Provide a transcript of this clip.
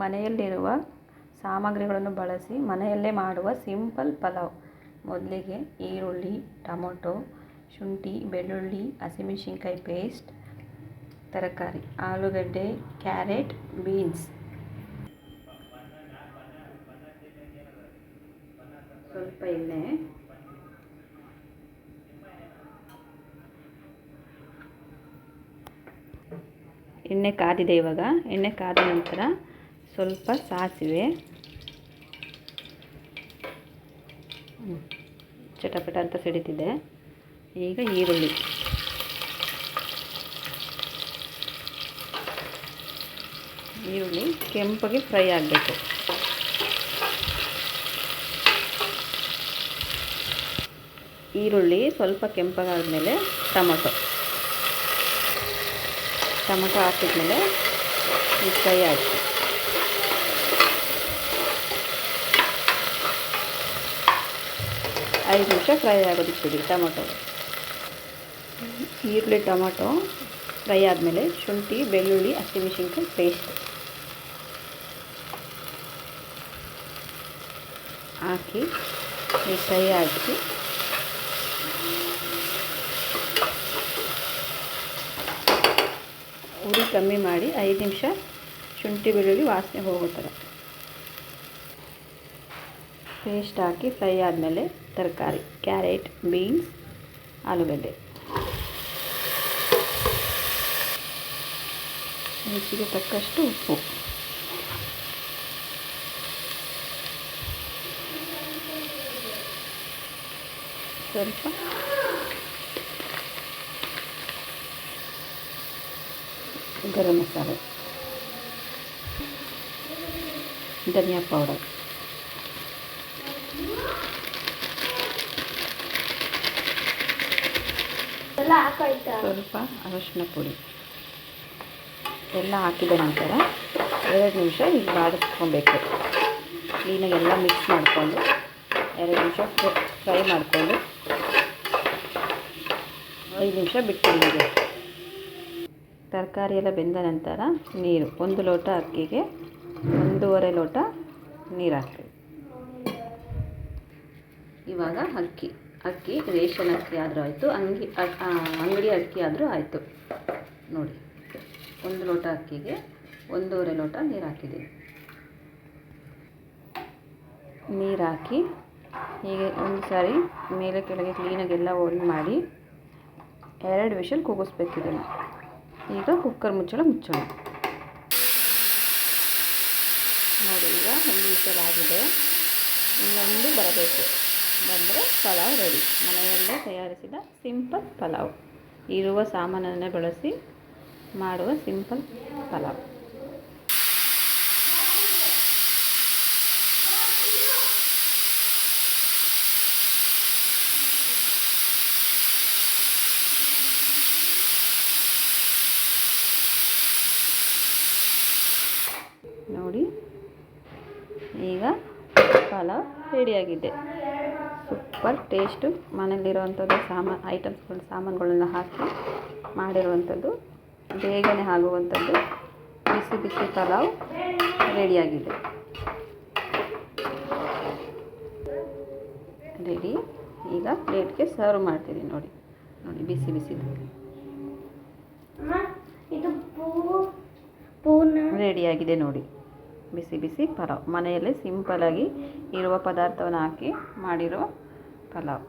ಮನೆಯಲ್ಲಿರುವ ಸಾಮಗ್ರಿಗಳನ್ನು ಬಳಸಿ ಮನೆಯಲ್ಲೇ ಮಾಡುವ ಸಿಂಪಲ್ ಪಲಾವ್. ಮೊದಲಿಗೆ ಈರುಳ್ಳಿ, ಟೊಮೊಟೊ, ಶುಂಠಿ, ಬೆಳ್ಳುಳ್ಳಿ, ಹಸಿಮೆಣಸಿನ್ಕಾಯಿ ಪೇಸ್ಟ್, ತರಕಾರಿ, ಆಲೂಗಡ್ಡೆ, ಕ್ಯಾರೆಟ್, ಬೀನ್ಸ್, ಸ್ವಲ್ಪ ಎಣ್ಣೆ ಕಾದಿದೆ. ಇವಾಗ ಎಣ್ಣೆ ಕಾದ ನಂತರ ಸ್ವಲ್ಪ ಸಾಸಿವೆ, ಚಟಪಟ ಅಂತ ಸಿಡಿತಿದೆ. ಈಗ ಈರುಳ್ಳಿ ಕೆಂಪಗೆ ಫ್ರೈ ಆಗಬೇಕು. ಈರುಳ್ಳಿ ಸ್ವಲ್ಪ ಕೆಂಪಗಾದ್ಮೇಲೆ ಟೊಮೊಟೊ ಹಾಕಿದ್ಮೇಲೆ ಫ್ರೈ ಆಯಿತು. 5 ನಿಮಿಷ ಫ್ರೈ ಆಗೋದಕ್ಕೆ ಬಿಡಿ. ಈರುಳ್ಳಿ ಟೊಮೊಟೊ ಫ್ರೈ ಆದಮೇಲೆ ಶುಂಠಿ, ಬೆಳ್ಳುಳ್ಳಿ, ಹಸಿಮೆಣಸಿನ್ಕಾಯಿ ಪೇಸ್ಟ್ ಹಾಕಿ ಫ್ರೈ ಹಾಕಿ ಉರಿ ಕಮ್ಮಿ ಮಾಡಿ 5 ನಿಮಿಷ ಶುಂಠಿ ಬೆಳ್ಳುಳ್ಳಿ ವಾಸನೆ ಹೋಗೋ ಥರ ಪೇಸ್ಟ್ ಹಾಕಿ ಫ್ರೈ ಆದಮೇಲೆ ತರಕಾರಿ, ಕ್ಯಾರೆಟ್, ಬೀನ್ಸ್, ಆಲೂಗಡ್ಡೆ, ರುಚಿಗೆ ತಕ್ಕಷ್ಟು ಉಪ್ಪು, ಸ್ವಲ್ಪ ಗರಂ ಮಸಾಲೆ, ಧನಿಯಾ ಪೌಡರ್, ಸ್ವಲ್ಪ ಅರಶಿನ ಪುಡಿ ಎಲ್ಲ ಹಾಕಿದ ನಂತರ 2 ನಿಮಿಷ ಈಗ ಬಾಡಿಸ್ಕೊಬೇಕು. ಕ್ಲೀನಾಗಿ ಎಲ್ಲ ಮಿಕ್ಸ್ ಮಾಡಿಕೊಂಡು 2 ನಿಮಿಷ ಫ್ರೈ ಮಾಡಿಕೊಂಡು 5 ನಿಮಿಷ ಬಿಟ್ಟು ತರಕಾರಿ ಎಲ್ಲ ಬೆಂದ ನಂತರ ನೀರು 1 ಲೋಟ ಅಕ್ಕಿಗೆ 1.5 ಲೋಟ ನೀರು ಹಾಕ್ತೀವಿ. ಇವಾಗ ಅಕ್ಕಿ ರೇಷನ್ ಅಕ್ಕಿ ಆದರೂ ಆಯಿತು, ಅಂಗಡಿ ಅಕ್ಕಿ ಆದರೂ ಆಯಿತು. ನೋಡಿ, 1 ಲೋಟ ಅಕ್ಕಿಗೆ 1.5 ಲೋಟ ನೀರು ಹಾಕಿದ್ದೀವಿ. ನೀರು ಹಾಕಿ ಹೀಗೆ ಒಂದು ಸಾರಿ ಮೇಲೆ ಕೆಳಗೆ ಕ್ಲೀನಾಗೆಲ್ಲ ಒನ್ ಮಾಡಿ 2 ವಿಷಲ್ ಕೂಗಿಸ್ಬೇಕಿದನ್ನು. ಈಗ ಕುಕ್ಕರ್ ಮುಚ್ಚೋಣ. ನೋಡಿ, ಈಗ 1 ವಿಷಲ್ ಆಗಿದೆ. ಇನ್ನೊಂದು ಬರಬೇಕು. ಬಂದರೆ ಪಲಾವ್ ರೆಡಿ. ಮನೆಯಲ್ಲೇ ತಯಾರಿಸಿದ ಸಿಂಪಲ್ ಪಲಾವ್, ಇರುವ ಸಾಮಾನನ್ನೇ ಬಳಸಿ ಮಾಡುವ ಸಿಂಪಲ್ ಪಲಾವ್. ನೋಡಿ, ಈಗ ಪಲಾವ್ ರೆಡಿಯಾಗಿದೆ. Super taste. ಮನೆಯಲ್ಲಿರುವಂಥದ್ದು ಸಾಮಾನುಗಳನ್ನ ಹಾಕಿ ಮಾಡಿರುವಂಥದ್ದು, ಬೇಗನೆ ಆಗುವಂಥದ್ದು ಬಿಸಿ ಪಲಾವ್ ರೆಡಿಯಾಗಿದೆ. ರೆಡಿ. ಈಗ ಪ್ಲೇಟ್ಗೆ ಸರ್ವ್ ಮಾಡ್ತೀನಿ. ನೋಡಿ ಬಿಸಿ ರೆಡಿಯಾಗಿದೆ. ನೋಡಿ, ಬಿಸಿ ಪಲಾವ್. ಮನೆಯಲ್ಲೇ ಸಿಂಪಲಾಗಿ ಇರುವ ಪದಾರ್ಥವನ್ನು ಹಾಕಿ ಮಾಡಿರೋ ಪಲಾವ್.